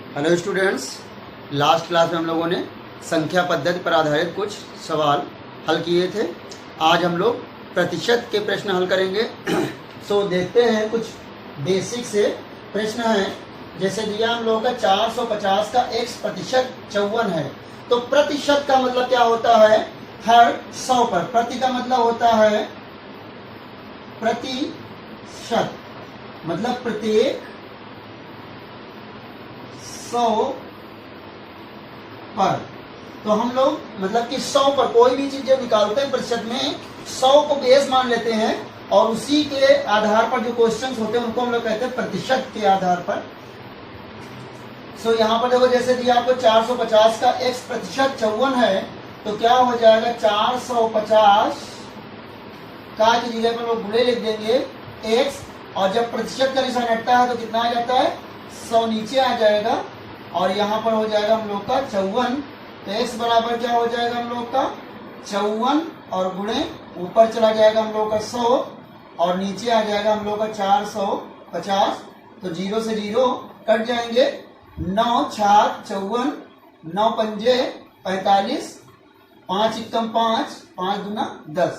Hello students, last class में हम लोगों ने संख्या पद्धति पर आधारित कुछ सवाल हल किए थे। आज हम लोग प्रतिशत के प्रश्न हल करेंगे। तो देखते हैं, कुछ बेसिक से प्रश्न हैं। जैसे दिया हम लोगों का 450 का x प्रतिशत 54 है। तो प्रतिशत का मतलब क्या होता है? हर 100 पर। प्रति का मतलब होता है प्रतिशत, मतलब प्रत्येक 100 पर। तो हम लोग मतलब कि 100 पर कोई भी चीज जब निकालते हैं प्रतिशत में 100 को बेस मान लेते हैं और उसी के आधार पर जो क्वेश्चंस होते हैं उनको हम लोग कहते हैं प्रतिशत के आधार पर। सो यहाँ पर देखो, जैसे दिया आपको 450 का x प्रतिशत 54 है, तो क्या हो जाएगा? 450 का की जगह पर लोग गुणे लिख देंगे x, और जब प्रतिशत का निशान हटता है तो कितना आ जाता है? 100 नीचे आ जाएगा और यहाँ पर हो जाएगा हम लोग का 54। तो x बराबर क्या हो जाएगा हम लोग का? 54 और गुणे ऊपर चला जाएगा हम लोग का 100 और नीचे आ जाएगा हम लोग का 450। तो 0 से 0 कट जाएंगे। 9 छाक 54, 9 पंजे 45, 5 एकम 5, 5 दूना 10।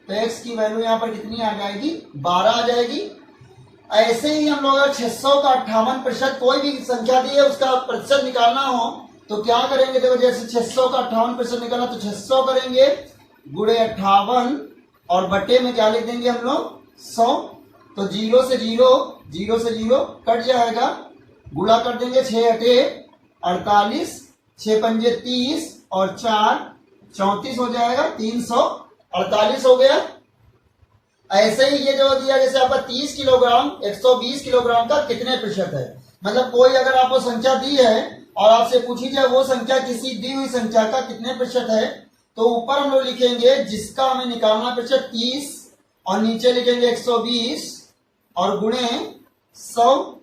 तो x की वैल्यू यहाँ पर कितनी आ जाएगी? 12 आ जाएगी। ऐसे ही हम लोग 600 का 58%, कोई भी संख्या दी है उसका प्रतिशत निकालना हो तो क्या करेंगे? देखो, जैसे 600 का 58% निकालना तो 600 करेंगे गुणे 58 और बटे में क्या लिख देंगे हम लोग? 100। तो 0 से 0 कट जाएगा, गुणा कर देंगे 6 अटे 48, 6 पंजे 30 और 4 34 हो जाएगा, 348 हो गया। ऐसे ही ये जो दिया, जैसे आपका 30 किलोग्राम 120 किलोग्राम का कितने प्रतिशत है? मतलब कोई अगर आपको संख्या दी है और आपसे पूछी जाए वो संख्या किसी दी हुई संख्या का कितने प्रतिशत है, तो ऊपर हम लोग लिखेंगे जिसका हमें निकालना प्रतिशत 30 और नीचे लिखेंगे 120 और गुणे 100।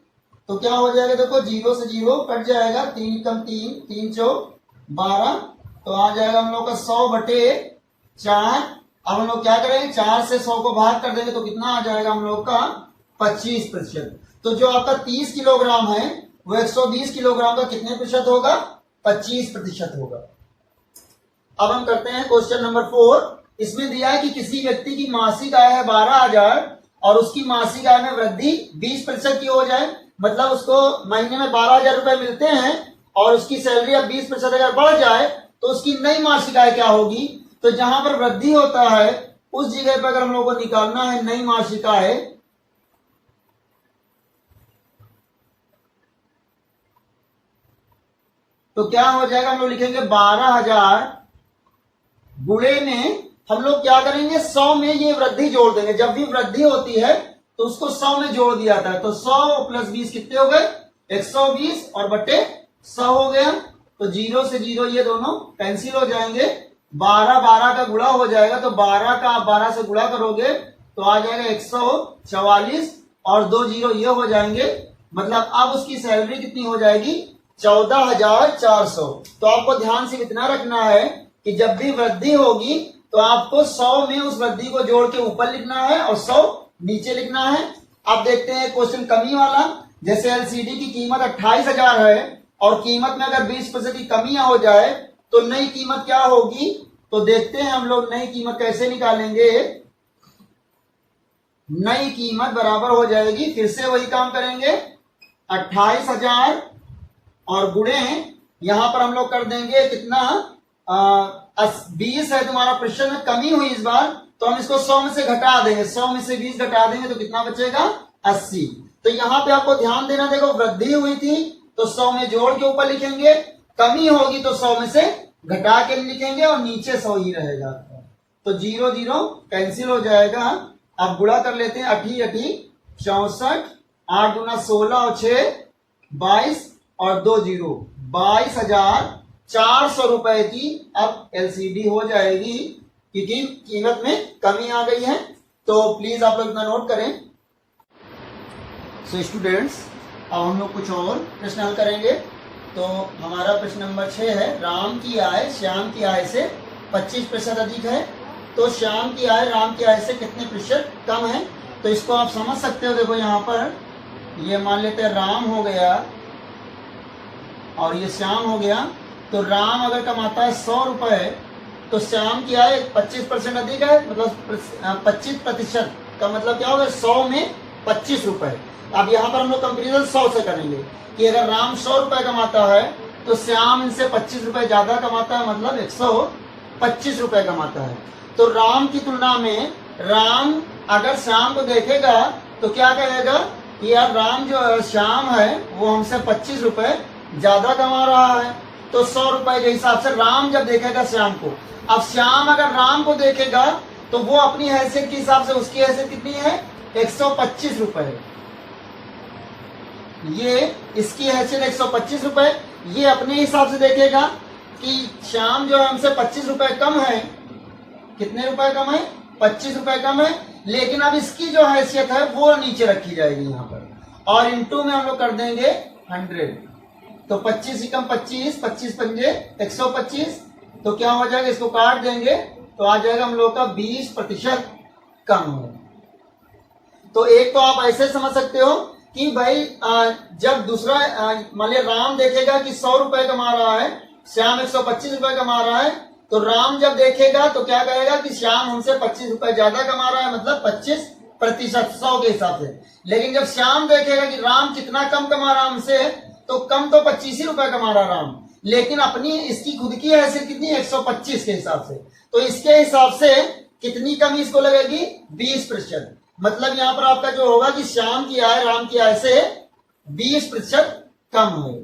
तो क्या हो जाएगा? देखो, 0 से 0 कट जाएगा, 3 एकम 3, 3 चौक 12। तो आ जाएगा हम लोग का 100 बटे 4। अब हम लोग क्या करेंगे? 4 से 100 को भाग कर देंगे तो कितना आ जाएगा हम लोग का? 25%। तो जो आपका 30 किलोग्राम है वो 120 किलोग्राम का कितने प्रतिशत होगा? 25% होगा। अब हम करते हैं क्वेश्चन नंबर 4। इसमें दिया है कि किसी व्यक्ति की मासिक आय है 12,000 और उसकी मासिक आय में वृद्धि 20% की हो जाए। मतलब उसको महीने में 12,000 रुपए मिलते हैं और उसकी सैलरी अब 20% अगर बढ़ जाए तो उसकी नई मासिक आय क्या होगी? तो जहां पर वृद्धि होता है उस जगह पर अगर हम लोग को निकालना है नई मासिक आय, तो क्या हो जाएगा? हम लोग लिखेंगे 12,000 गुणे में हम लोग क्या करेंगे? 100 में ये वृद्धि जोड़ देंगे। जब भी वृद्धि होती है तो उसको 100 में जोड़ दिया जाता है। तो 100 प्लस 20 कितने हो गए? 120 और बटे 100 हो गया। तो 0 से 0 ये दोनों कैंसिल हो जाएंगे। 12 का गुणा हो जाएगा, तो 12 का आप 12 से गुणा करोगे तो आ जाएगा 144 और 2 0 ये हो जाएंगे। मतलब अब उसकी सैलरी कितनी हो जाएगी? 14,400। तो आपको ध्यान से इतना रखना है कि जब भी वृद्धि होगी तो आपको 100 में उस वृद्धि को जोड़ के ऊपर लिखना है और 100 नीचे लिखना है। अब देखते हैं क्वेश्चन कमी वाला। जैसे एलसीडी की कीमत 28,000 है और कीमत में अगर 20% की कमी हो जाए तो नई कीमत क्या होगी? तो देखते हैं हम लोग नई कीमत कैसे निकालेंगे। नई कीमत बराबर हो जाएगी, फिर से वही काम करेंगे, 28,000 और गुणे यहां पर हम लोग कर देंगे कितना? 20 है तुम्हारा प्रतिशत में कमी हुई इस बार, तो हम इसको 100 में से घटा देंगे। 100 में से 20 घटा देंगे तो कितना बचेगा? 80। तो यहां पे आपको ध्यान देना, देखो वृद्धि हुई थी तो 100 में जोड़ के ऊपर लिखेंगे, कमी होगी तो 100 में से घटा के लिखेंगे और नीचे 100 ही रहेगा। तो 0 0 कैंसिल हो जाएगा। अब गुणा कर लेते हैं, 8 8 64, 8 दूना 16 और 6 22 और 2 0 22,400 रुपए की अब एलसीडी हो जाएगी, क्योंकि कीमत में कमी आ गई है। तो प्लीज आप लोग इतना नोट करें। सो स्टूडेंट्स, अब हम लोग कुछ और प्रश्न हल करेंगे। तो हमारा प्रश्न नंबर 6 है, राम की आय श्याम की आय से 25% अधिक है, तो श्याम की आय राम की आय से कितने प्रतिशत कम है? तो इसको आप समझ सकते हो। देखो यहाँ पर ये मान लेते हैं राम हो गया और ये श्याम हो गया। तो राम अगर कमाता है 100 रुपए तो श्याम की आय 25% अधिक है, मतलब 25% का मतलब क्या होगा, 100 में 25 रुपए। अब यहाँ पर हम लोग कंपेरिजन 100 से करेंगे कि अगर राम 100 रुपए कमाता है तो श्याम इनसे 25 रुपए ज्यादा कमाता है, मतलब 125 रुपए कमाता है। तो राम की तुलना में राम अगर श्याम को देखेगा तो क्या कहेगा कि यार राम जो श्याम है वो हमसे 25 रुपए ज्यादा कमा रहा है। तो 100 रुपए के हिसाब से राम जब देखेगा श्याम को, अब श्याम अगर राम को देखेगा तो वो अपनी हैसियत के हिसाब से, उसकी हैसियत कितनी है, 125 रुपए। ये इसकी हैसियत 125 रुपए, ये अपने हिसाब से देखेगा कि श्याम जो हमसे 25 रुपए कम है, कितने रुपए कम है, 25 रुपए कम है, लेकिन अब इसकी जो हैसियत है वो नीचे रखी जाएगी यहाँ पर, और इनटू में हम लोग कर देंगे 100। तो 25 कम 25, 25 पंजे 125, तो क्या हो जाएगा, इसको काट देंगे तो आ जाएगा हम लोग का 20% कम हो। तो एक तो आप ऐसे समझ सकते हो कि भाई जब दूसरा मान लिया राम देखेगा कि 100 रुपए कमा रहा है, श्याम 125 रुपए कमा रहा है, तो राम जब देखेगा तो क्या कहेगा कि श्याम हमसे 25 रुपए ज्यादा कमा रहा है, मतलब 25% 100 के हिसाब से। लेकिन जब श्याम देखेगा कि राम कितना कम कमा रहा हमसे, तो कम तो 25 ही रुपए कमा रहा राम, लेकिन अपनी इसकी खुद की हैसियत कितनी, 125 के हिसाब से। तो इसके हिसाब से कितनी कमी इसको लगेगी, 20%। मतलब यहां पर आपका जो होगा कि श्याम की आय राम की आय से 20% कम है।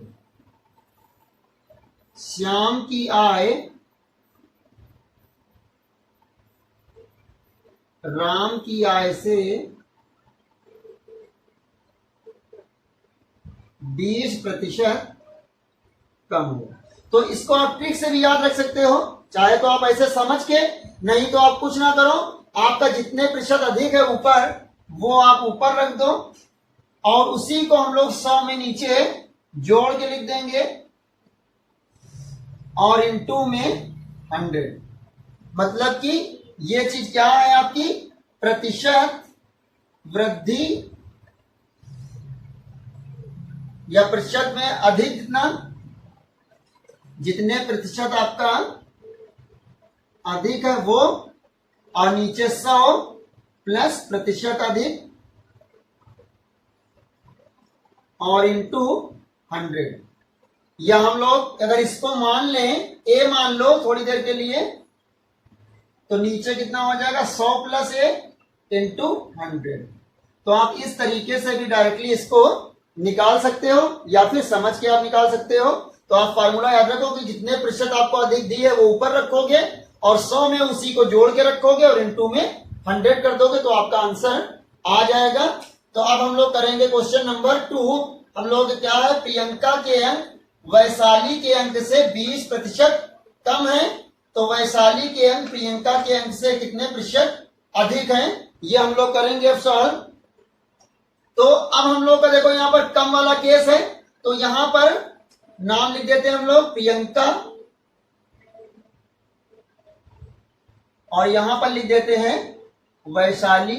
श्याम की आय राम की आय से 20% कम हो। तो इसको आप ट्रिक से भी याद रख सकते हो, चाहे तो आप ऐसे समझ के, नहीं तो आप कुछ ना करो, आपका जितने प्रतिशत अधिक है ऊपर, वो आप ऊपर रख दो और उसी को हम लोग 100 में नीचे जोड़ के लिख देंगे और इनटू में 100। मतलब कि ये चीज क्या है आपकी, प्रतिशत वृद्धि या प्रतिशत में अधिक, जितना जितने प्रतिशत आपका अधिक है वो, और नीचे 100 प्लस प्रतिशत अधिक और इंटू 100। या हम लोग अगर इसको मान लें, ए मान लो थोड़ी देर के लिए, तो नीचे कितना हो जाएगा, 100 प्लस ए इंटू 100। तो आप इस तरीके से भी डायरेक्टली इसको निकाल सकते हो या फिर समझ के आप निकाल सकते हो। तो आप फार्मूला याद रखो कि जितने प्रतिशत आपको अधिक दी है वो ऊपर रखोगे और 100 में उसी को जोड़ के रखोगे और इनटू में 100 कर दोगे तो आपका आंसर आ जाएगा। तो अब हम लोग करेंगे क्वेश्चन नंबर 2। हम लोग क्या है, प्रियंका के अंक वैशाली के अंक से 20% कम है, तो वैशाली के अंक प्रियंका के अंक से कितने प्रतिशत अधिक हैं, ये हम लोग करेंगे अब सॉल्व। तो अब हम लोग का देखो यहाँ पर कम वाला केस है, तो यहाँ पर नाम लिख देते हैं हम लोग प्रियंका और यहां पर लिख देते हैं वैशाली।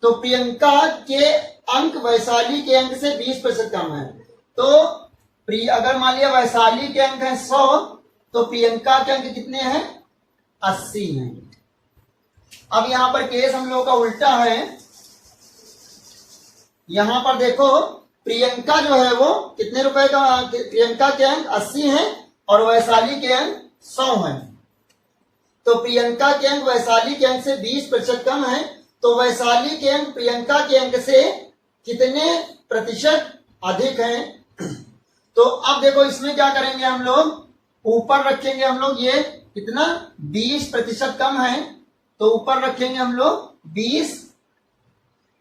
तो प्रियंका के अंक वैशाली के अंक से 20% कम है। तो अगर मान लिया वैशाली के अंक है 100, तो प्रियंका के अंक कितने हैं, 80 हैं। अब यहां पर केस हम लोगों का उल्टा है। यहां पर देखो प्रियंका जो है वो कितने रुपए का, प्रियंका के अंक 80 हैं और वैशाली के अंक 100 हैं। तो प्रियंका के अंक वैशाली के अंक से 20% कम है, तो वैशाली के अंक प्रियंका के अंक से कितने प्रतिशत अधिक हैं। तो अब देखो इसमें क्या करेंगे हम लोग, ऊपर रखेंगे हम लोग ये कितना 20% कम है, तो ऊपर रखेंगे हम लोग 20।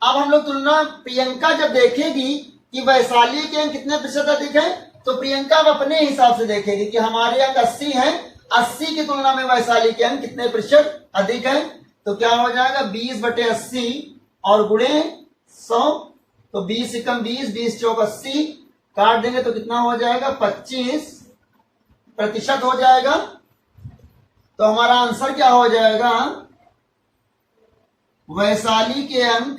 अब हम लोग तुलना, प्रियंका जब देखेगी कि वैशाली के अंक कितने प्रतिशत अधिक है, तो प्रियंका अपने हिसाब से देखेगी कि हमारे अंक 80 हैं, 80 की तुलना में वैशाली के अंक कितने प्रतिशत अधिक है। तो क्या हो जाएगा 20/80 और गुणे 100, तो 20 से कम 20, 20 चौक 80, काट देंगे तो कितना हो जाएगा 25% हो जाएगा। तो हमारा आंसर क्या हो जाएगा, वैशाली के अंक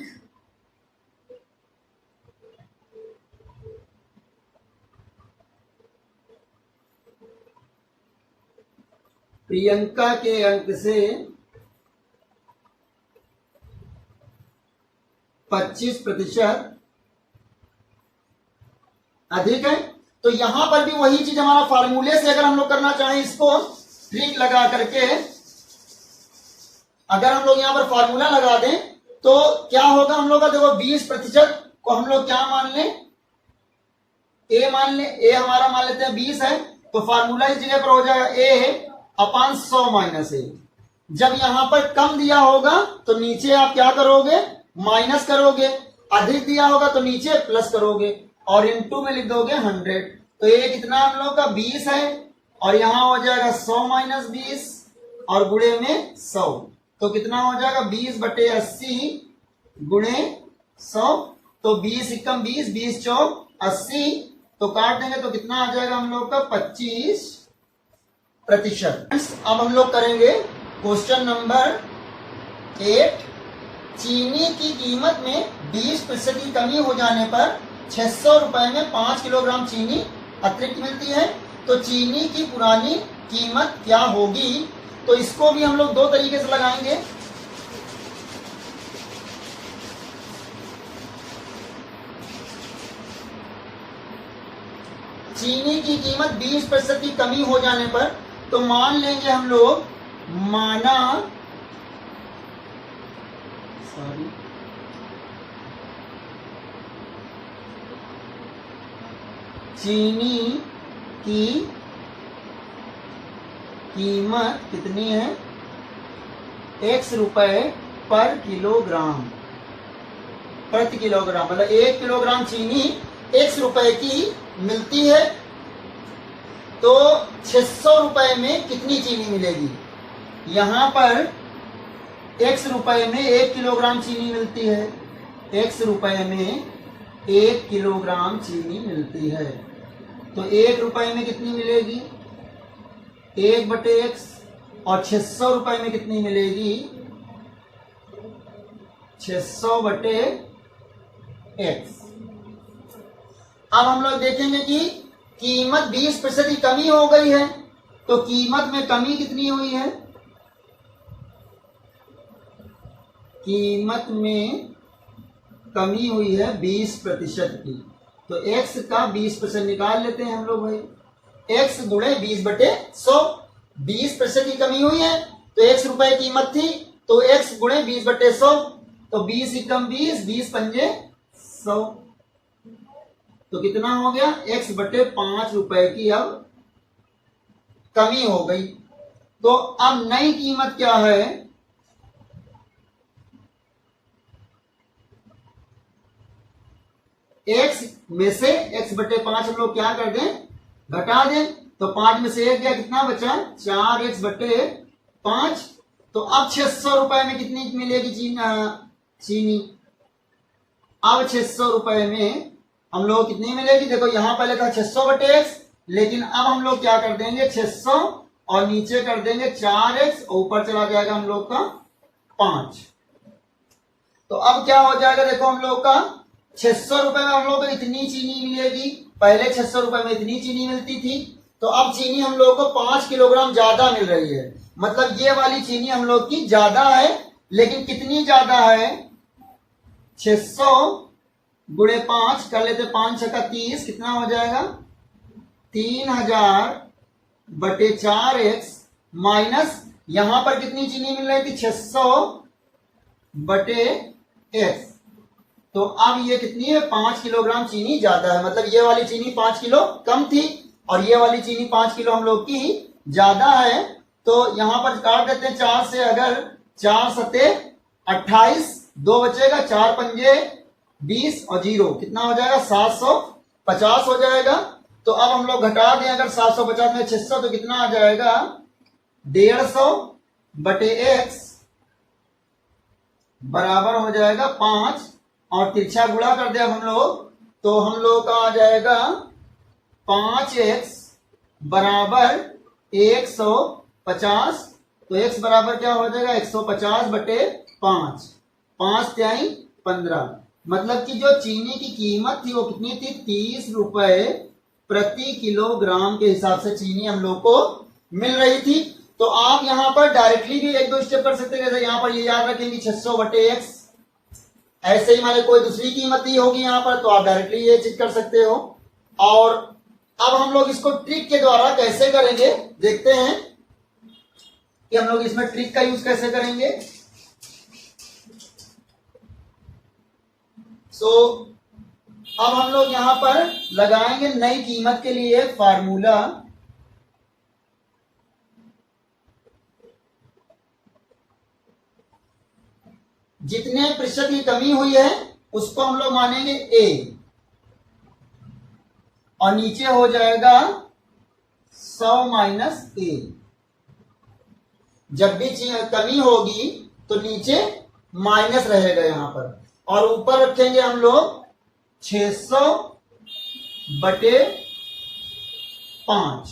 प्रियंका के अंक से 25% अधिक है। तो यहां पर भी वही चीज हमारा फार्मूले से अगर हम लोग करना चाहें, इसको ट्रिक लगा करके अगर हम लोग यहां पर फार्मूला लगा दें तो क्या होगा हम लोग का, देखो 20% को हम लोग क्या मान लें, ए मान लें, ए हमारा मान लेते हैं 20 है, तो फार्मूला इस जगह पर हो जाएगा ए अपान 100 माइनस ए। जब यहां पर कम दिया होगा तो नीचे आप क्या करोगे, माइनस करोगे, अधिक दिया होगा तो नीचे प्लस करोगे और इनटू में लिख दोगे 100। तो ये कितना हम लोग का 20 है और यहां हो जाएगा 100 माइनस 20 और गुणे में 100, तो कितना हो जाएगा 20/80 गुणे 100। तो 20 एकम 20, 20 चौक 80, तो काट देंगे तो कितना आ जाएगा हम लोग का 25%। अब हम लोग करेंगे क्वेश्चन नंबर 8। चीनी की कीमत में 20% की कमी हो जाने पर 600 रुपए में 5 किलोग्राम चीनी अतिरिक्त मिलती है, तो चीनी की पुरानी कीमत क्या होगी। तो इसको भी हम लोग दो तरीके से लगाएंगे। चीनी की कीमत 20% की कमी हो जाने पर, तो मान लेंगे हम लोग, माना चीनी की कीमत कितनी है, x रुपए पर किलोग्राम, प्रति किलोग्राम, मतलब 1 किलोग्राम चीनी x रुपए की मिलती है, तो 600 रुपए में कितनी चीनी मिलेगी। यहां पर x रुपए में 1 किलोग्राम चीनी मिलती है, x रुपए में 1 किलोग्राम चीनी मिलती है, तो 1 रुपए में कितनी मिलेगी, 1/x, और 600 रुपए में कितनी मिलेगी, 600/x। अब हम लोग देखेंगे कि कीमत 20% की कमी हो गई है, तो कीमत में कमी कितनी हुई है, कीमत में कमी हुई है 20% की, तो x का 20% निकाल लेते हैं हम लोग भाई, x गुणे 20/100, 20% की कमी हुई है, तो x रुपए कीमत थी, तो x गुणे 20/100, तो 20 एकम 20, 20 पंजे 100, तो कितना हो गया, x/5 रुपए की अब कमी हो गई। तो अब नई कीमत क्या है, x में से x/5 हम लोग क्या कर दें, घटा दें, तो 5 में से 1 गया, कितना बचा, 4x/5। तो अब 600 रुपए में कितनी मिलेगी चीनी, अब 600 रुपए में हम लोग कितनी मिलेगी, देखो यहां पहले था 600/x, लेकिन अब हम लोग क्या कर देंगे 600 और नीचे कर देंगे 4x, ऊपर चला जाएगा हम लोग का 5। तो अब क्या हो जाएगा, देखो हम लोग का 600 रुपए में हम लोग को इतनी चीनी मिलेगी, पहले 600 रुपए में इतनी चीनी मिलती थी, तो अब चीनी हम लोग को 5 किलोग्राम ज्यादा मिल रही है, मतलब ये वाली चीनी हम लोग की ज्यादा है, लेकिन कितनी ज्यादा है, 600 गुणे 5 कर लेते, 5 छक्का 30, कितना हो जाएगा 3000/4x, माइनस यहां पर कितनी चीनी मिल रही थी 600/x, तो अब ये कितनी है 5 किलोग्राम चीनी ज्यादा है, मतलब ये वाली चीनी 5 किलो कम थी और ये वाली चीनी 5 किलो हम लोग की ज्यादा है। तो यहां पर काट देते हैं 4 से, अगर 4 सते 28, 2 बचेगा, 4 पंजे 20 और 0 कितना हो जाएगा 750 हो जाएगा। तो अब हम लोग घटा दें, अगर 750 में 600 तो कितना आ जाएगा 150/x बराबर हो जाएगा 5, और तिरछा गुणा कर दे अब हम लोग, तो हम लोग का आ जाएगा 5x बराबर 150, तो x बराबर क्या हो जाएगा 150/5, 5 तिहाई 15, मतलब कि जो चीनी की कीमत थी वो कितनी थी 30 रुपए प्रति किलोग्राम के हिसाब से चीनी हम लोग को मिल रही थी। तो आप यहां पर डायरेक्टली भी एक दो स्टेप कर सकते हैं। जैसे यहां पर ये याद रखेंगे 600 बटे x, ऐसे ही माने कोई दूसरी कीमत ही होगी यहां पर, तो आप डायरेक्टली ये चीज कर सकते हो। और अब हम लोग इसको ट्रिक के द्वारा कैसे करेंगे देखते हैं कि हम लोग इसमें ट्रिक का यूज कैसे करेंगे। अब हम लोग यहां पर लगाएंगे नई कीमत के लिए फार्मूला। जितने प्रतिशत की कमी हुई है उसको हम लोग मानेंगे a, और नीचे हो जाएगा 100 माइनस a। जब भी कमी होगी तो नीचे माइनस रहेगा यहां पर, और ऊपर रखेंगे हम लोग 600 बटे 5।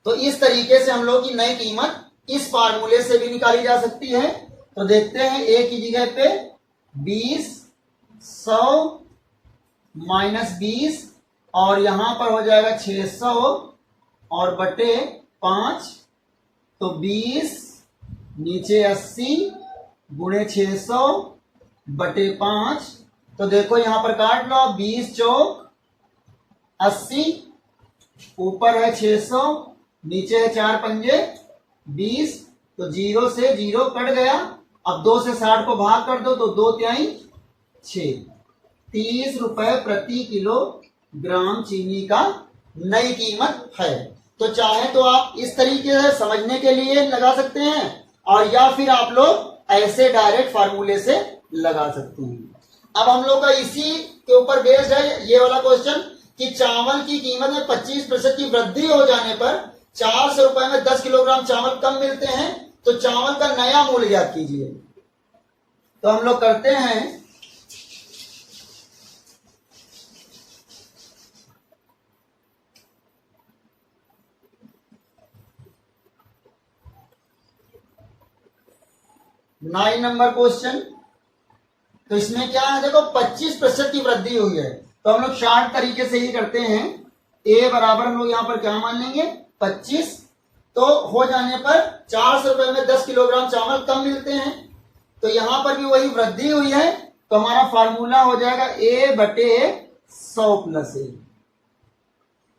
तो इस तरीके से हम लोग की नई कीमत इस फार्मूले से भी निकाली जा सकती है। तो देखते हैं a की जगह पे 20, 100 माइनस 20, और यहां पर हो जाएगा 600 और बटे 5, तो 20 नीचे 80 गुणे 600 बटे 5। तो देखो यहां पर काट लो, 20 चौक 80, ऊपर है 600, नीचे है 4 पंजे 20, तो 0 से 0 कट गया। अब 2 से 60 को भाग कर दो तो 2 तिहाई 6, 30 रुपए प्रति किलोग्राम चीनी का नई कीमत है। तो चाहे तो आप इस तरीके से समझने के लिए लगा सकते हैं, और या फिर आप लोग ऐसे डायरेक्ट फार्मूले से लगा सकते हैं। अब हम लोग का इसी के ऊपर बेस्ड है ये वाला क्वेश्चन कि चावल की कीमत में 25% की वृद्धि हो जाने पर 400 रुपए में 10 किलोग्राम चावल कम मिलते हैं, तो चावल का नया मूल्य ज्ञात कीजिए। तो हम लोग करते हैं, नाइन नंबर क्वेश्चन। तो इसमें क्या है, देखो 25% की वृद्धि हुई है, तो हम लोग शार्ट तरीके से ही करते हैं। a बराबर हम लोग यहां पर क्या मान लेंगे 25, तो हो जाने पर 400 रुपए में 10 किलोग्राम चावल कम मिलते हैं, तो यहां पर भी वही वृद्धि हुई है, तो हमारा फार्मूला हो जाएगा a बटे 100 प्लस a।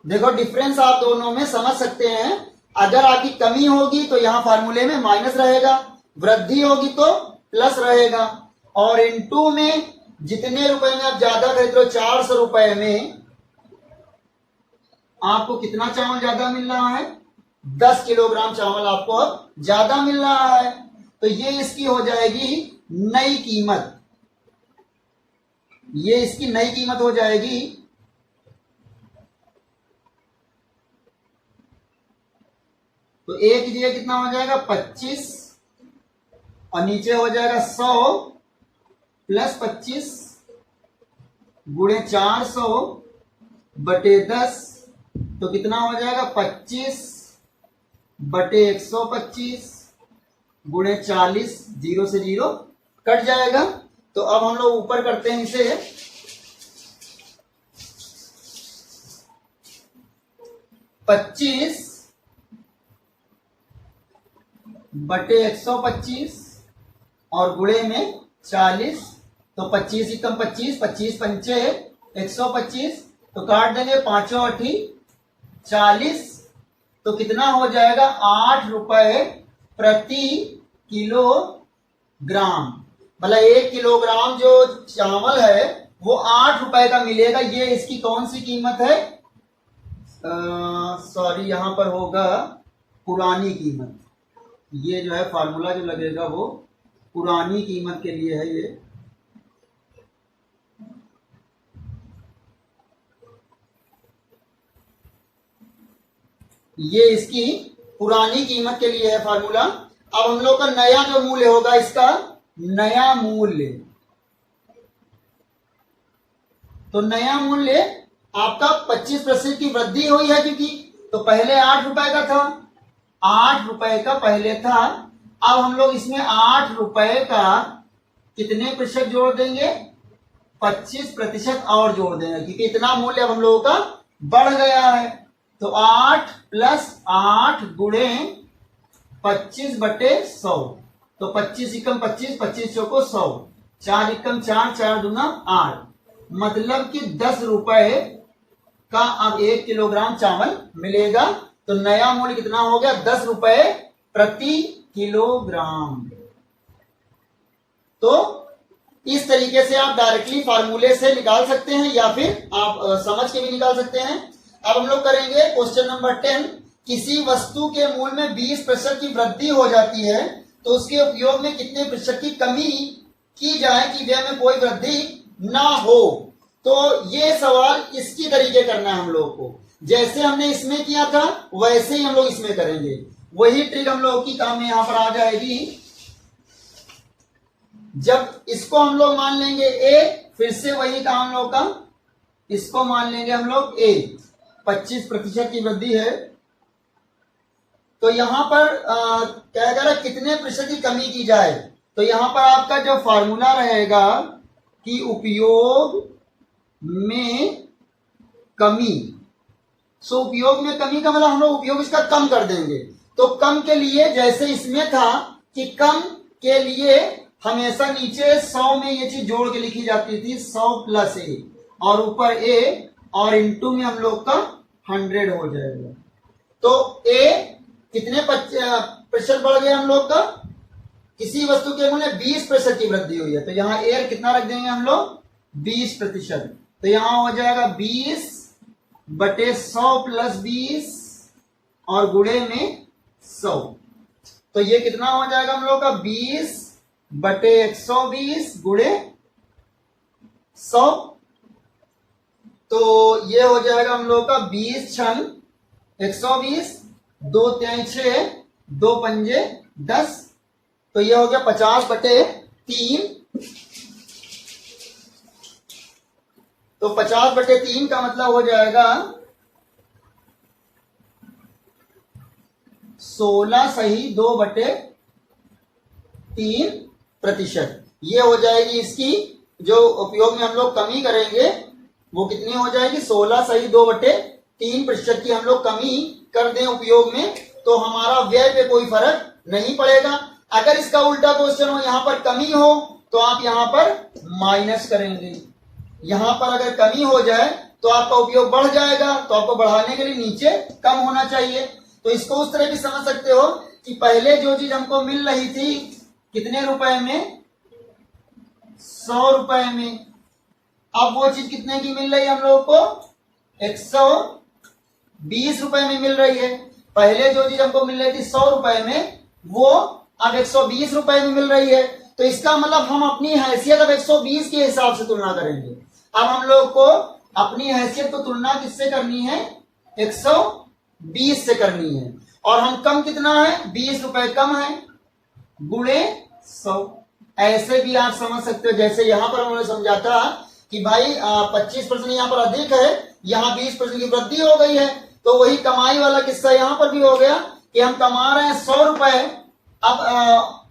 देखो डिफरेंस आप दोनों में समझ सकते हैं। अगर आपकी कमी होगी तो यहां फार्मूले में माइनस रहेगा, वृद्धि होगी तो प्लस रहेगा। और इनटू में जितने रुपए में आप ज्यादा खरीद रहे हो, 400 रुपए में आपको कितना चावल ज्यादा मिल रहा है, 10 किलोग्राम चावल आपको अब ज्यादा मिल रहा है। तो ये इसकी हो जाएगी नई कीमत, ये इसकी नई कीमत हो जाएगी। तो a की जगह कितना हो जाएगा 25, और नीचे हो जाएगा 100 प्लस 25 गुणे 400 बटे 10, तो कितना हो जाएगा 25 बटे 125 गुणे 40, 0 से 0 कट जाएगा। तो अब हम लोग ऊपर करते हैं इसे, 25 बटे 125 और गुणे में 40, तो 25 ही कम 25, 25 पंचे 125, तो काट देंगे 5 8 40, तो कितना हो जाएगा 8 रुपए प्रति किलोग्राम। मतलब 1 किलोग्राम जो चावल है वो 8 रुपए का मिलेगा। ये इसकी कौन सी कीमत है, सॉरी यहां पर होगा पुरानी कीमत। ये जो है फार्मूला जो लगेगा वो पुरानी कीमत के लिए है। ये इसकी पुरानी कीमत के लिए है फार्मूला। अब हम लोग का नया जो मूल्य होगा, इसका नया मूल्य, तो नया मूल्य आपका 25% की वृद्धि हुई है, क्योंकि तो पहले 8 रुपए का था, 8 रुपए का पहले था। अब हम लोग इसमें 8 रुपए का कितने प्रतिशत जोड़ देंगे, 25% और जोड़ देंगे, क्योंकि इतना मूल्य अब हम लोगों का बढ़ गया है। तो 8 प्लस 8 गुणे 25/100, तो 25 एकम 25, 25 चौको 100, 4 एकम 4, 4 दूना 8, मतलब कि 10 रुपए का अब 1 किलोग्राम चावल मिलेगा। तो नया मूल्य कितना हो गया? 10 रुपए प्रति किलोग्राम। तो इस तरीके से आप डायरेक्टली फार्मूले से निकाल सकते हैं या फिर आप समझ के भी निकाल सकते हैं। अब हम लोग करेंगे क्वेश्चन नंबर 10। किसी वस्तु के मूल्य में 20% की वृद्धि हो जाती है तो उसके उपयोग में कितने प्रतिशत की कमी की जाए कि व्यय में कोई वृद्धि ना हो। तो ये सवाल इसकी तरीके करना है हम लोग को, जैसे हमने इसमें किया था वैसे ही हम लोग इसमें करेंगे। वही ट्रिक हम लोग की काम में यहां पर आ जाएगी। जब इसको हम लोग मान लेंगे ए, फिर से वही काम हम लोग का, इसको मान लेंगे हम लोग ए, 25% की वृद्धि है। तो यहां पर क्या कह रहा है, कितने प्रतिशत की कमी की जाए। तो यहां पर आपका जो फार्मूला रहेगा कि उपयोग में कमी, सो उपयोग में कमी का मतलब हम लोग उपयोग इसका कम कर देंगे। तो कम के लिए जैसे इसमें था कि कम के लिए हमेशा नीचे 100 में ये चीज जोड़ के लिखी जाती थी, 100 प्लस ए, और ऊपर ए, और इंटू में हम लोग का 100 हो जाएगा। तो ए कितने प्रतिशत बढ़ गया हम लोग का? किसी वस्तु के मूल्य 20% की वृद्धि हुई है, तो यहाँ ए कितना रख देंगे हम लोग? 20%। तो यहां हो जाएगा 20/100 प्लस 20 और गुणे में 100। तो ये कितना हो जाएगा हम लोग का? 20/120 गुणे 100। तो ये हो जाएगा हम लोग का 20 छंग 120, 2 3 6, 2 पंजे 10। तो ये हो गया 50/3। तो 50/3 का मतलब हो जाएगा 16 सही 2/3%। ये हो जाएगी इसकी, जो उपयोग में हम लोग कमी करेंगे वो कितनी हो जाएगी? 16 सही 2/3% की हम लोग कमी कर दें उपयोग में, तो हमारा व्यय पे कोई फर्क नहीं पड़ेगा। अगर इसका उल्टा क्वेश्चन हो, यहां पर कमी हो, तो आप यहां पर माइनस करेंगे। यहां पर अगर कमी हो जाए तो आपका उपयोग बढ़ जाएगा, तो आपको बढ़ाने के लिए नीचे कम होना चाहिए। तो इसको उस तरह भी समझ सकते हो कि पहले जो चीज हमको मिल रही थी कितने रुपए में? 100 रुपए में, अब वो चीज कितने की मिल रही है हम लोग को? 120 रुपए में मिल रही है। पहले जो चीज हमको मिल रही थी 100 रुपए में, वो अब 120 रुपए में मिल रही है। तो इसका मतलब हम अपनी हैसियत अब 120 के हिसाब से तुलना करेंगे। अब हम लोग को अपनी हैसियत को तुलना किससे करनी है? 120 से करनी है। और हम कम कितना है? 20 रुपए कम है, गुणे 100। ऐसे भी आप समझ सकते हो, जैसे यहां पर उन्होंने समझा था कि भाई 25% यहां पर अधिक है, यहां 20% की वृद्धि हो गई है। तो वही कमाई वाला किस्सा यहां पर भी हो गया कि हम कमा रहे हैं 100 रुपए, अब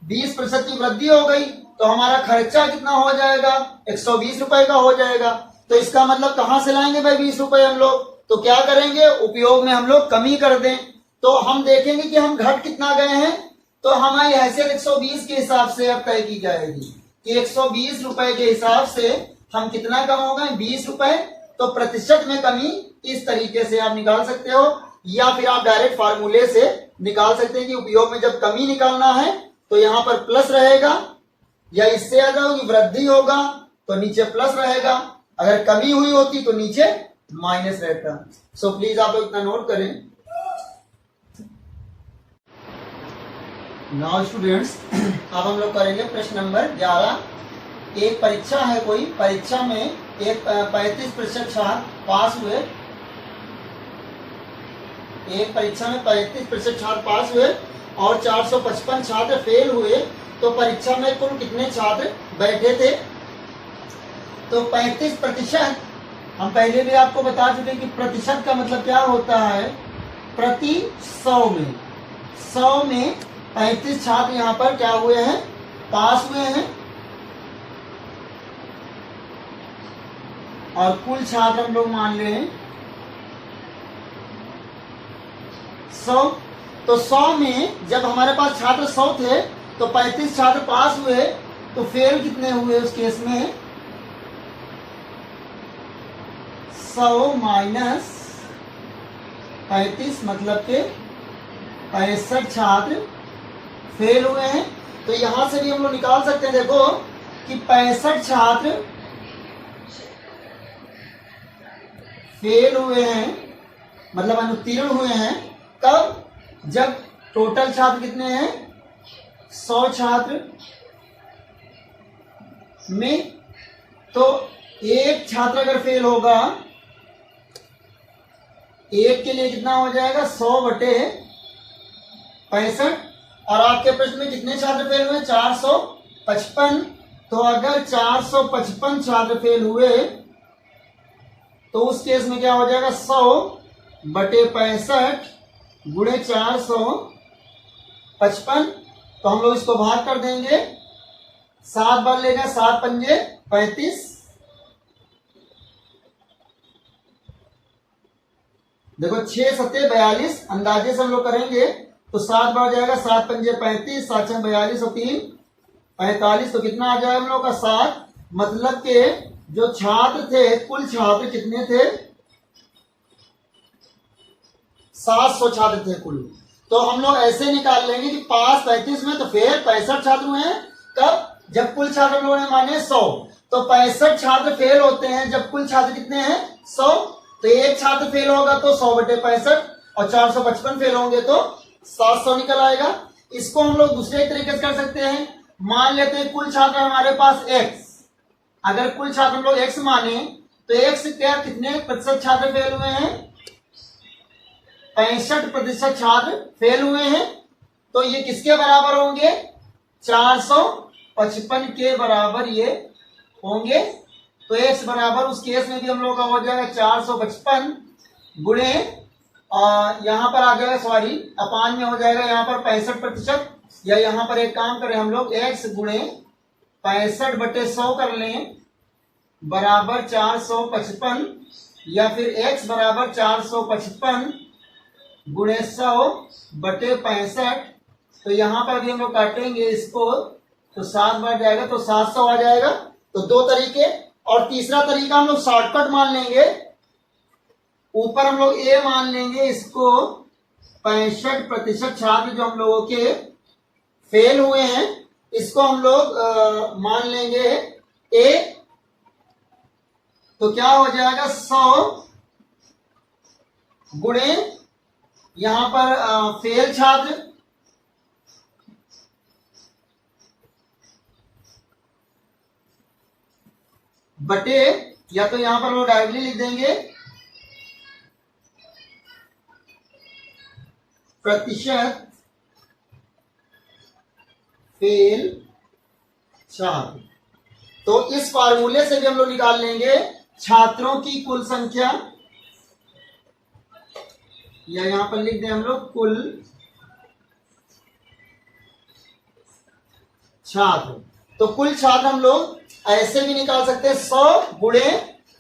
20% की वृद्धि हो गई, तो हमारा खर्चा कितना हो जाएगा? 120 रुपए का हो जाएगा। तो इसका मतलब कहां से लाएंगे भाई 20 रुपए हम लोग? तो क्या करेंगे? उपयोग में हम लोग कमी कर दें। तो हम देखेंगे कि हम घट कितना गए हैं। तो हमारी हैसियत 120 के हिसाब से अब तय की जाएगी कि 120 रुपए के हिसाब से हम कितना कम हो गए? 20 रुपए। तो प्रतिशत में कमी इस तरीके से आप निकाल सकते हो, या फिर आप डायरेक्ट फार्मूले से निकाल सकते हैं कि उपयोग में जब कमी निकालना है तो यहां पर प्लस रहेगा, या इससे ज्यादा होगी वृद्धि होगा तो नीचे प्लस रहेगा, अगर कमी हुई होती तो नीचे माइनस रहता। सो प्लीज आप लोग इतना नोट करें। नाउ स्टूडेंट्स, अब हम लोग करेंगे प्रश्न नंबर 11। एक परीक्षा है, कोई परीक्षा में एक 35% छात्र पास हुए, एक परीक्षा में 35% छात्र पास हुए और 455 छात्र फेल हुए, तो परीक्षा में कुल कितने छात्र बैठे थे? तो 35%, हम पहले भी आपको बता चुके कि प्रतिशत का मतलब क्या होता है? प्रति 100 में, 100 में 35 छात्र यहाँ पर क्या हुए हैं? पास हुए हैं, और कुल छात्र हम लोग मान ले 100। तो 100 में जब हमारे पास छात्र 100 थे तो 35 छात्र पास हुए, तो फेल कितने हुए उस केस में? 100 माइनस 35 मतलब के 65 छात्र फेल हुए हैं। तो यहां से भी हम लोग निकाल सकते हैं, देखो कि 65 छात्र फेल हुए हैं, मतलब अनुत्तीर्ण हुए हैं। कब? जब टोटल छात्र कितने हैं? 100 छात्र में। तो एक छात्र अगर फेल होगा, एक के लिए कितना हो जाएगा? 100 बटे 65। और आपके प्रश्न में कितने छात्र फेल हुए? 455। तो अगर 455 छात्र फेल हुए तो उस केस में क्या हो जाएगा? 100 बटे 65 गुणे 455। तो हम लोग इसको भाग कर देंगे, 7 बार लेगा, 7 पंजे 35। देखो 6 सत्ते 42, अंदाजे से हम लोग करेंगे तो 7 बार जाएगा, 7 पंजे 35, 7 छह 42 और 3 45। तो कितना आ जाएगा हम लोग का? 7। मतलब के जो छात्र थे, कुल छात्र कितने थे? 700 छात्र थे कुल। तो हम लोग ऐसे निकाल लेंगे कि पास 35 में तो फेल 65 छात्र हुए हैं। कब? जब कुल छात्र हम लोगों ने माने 100। तो 65 छात्र फेल होते हैं जब कुल छात्र कितने हैं? 100। तो एक छात्र फेल होगा तो 100 बटे 65 और 455 फेल होंगे तो 700 निकल आएगा। इसको हम लोग दूसरे तरीके से कर सकते हैं। मान लेते हैं कुल छात्र हमारे पास x। अगर कुल छात्र हम लोग x माने तो x क्या कितने प्रतिशत छात्र फेल हुए हैं? 65% छात्र फेल हुए हैं। तो ये किसके बराबर होंगे? 455 के बराबर ये होंगे। तो x बराबर उस केस में भी हम लोग का हो जाएगा 455 गुणे, यहां पर आ जाएगा, सॉरी अपान में हो जाएगा यहाँ पर 65%, या यहाँ पर एक काम करें हम लोग, x गुणे 65 बटे 100 कर लें बराबर 455, या फिर x बराबर 455 गुणे 100 बटे 65। तो यहां पर भी हम लोग काटेंगे इसको तो 7 बार जाएगा तो 700 आ जाएगा। तो दो तरीके। और तीसरा तरीका हम लोग शॉर्टकट मान लेंगे, ऊपर हम लोग a मान लेंगे इसको, 65% छात्र जो हम लोगों के फेल हुए हैं इसको हम लोग मान लेंगे a। तो क्या हो जाएगा? 100 गुणे यहां पर फेल छात्र बटे, या तो यहां पर वो डायरेक्टली लिख देंगे प्रतिशत फेल छात्र। तो इस फार्मूले से भी हम लोग निकाल लेंगे छात्रों की कुल संख्या, या यहां पर लिख दें हम लोग कुल छात्र। तो कुल छात्र हम लोग ऐसे भी निकाल सकते हैं, 100 गुणे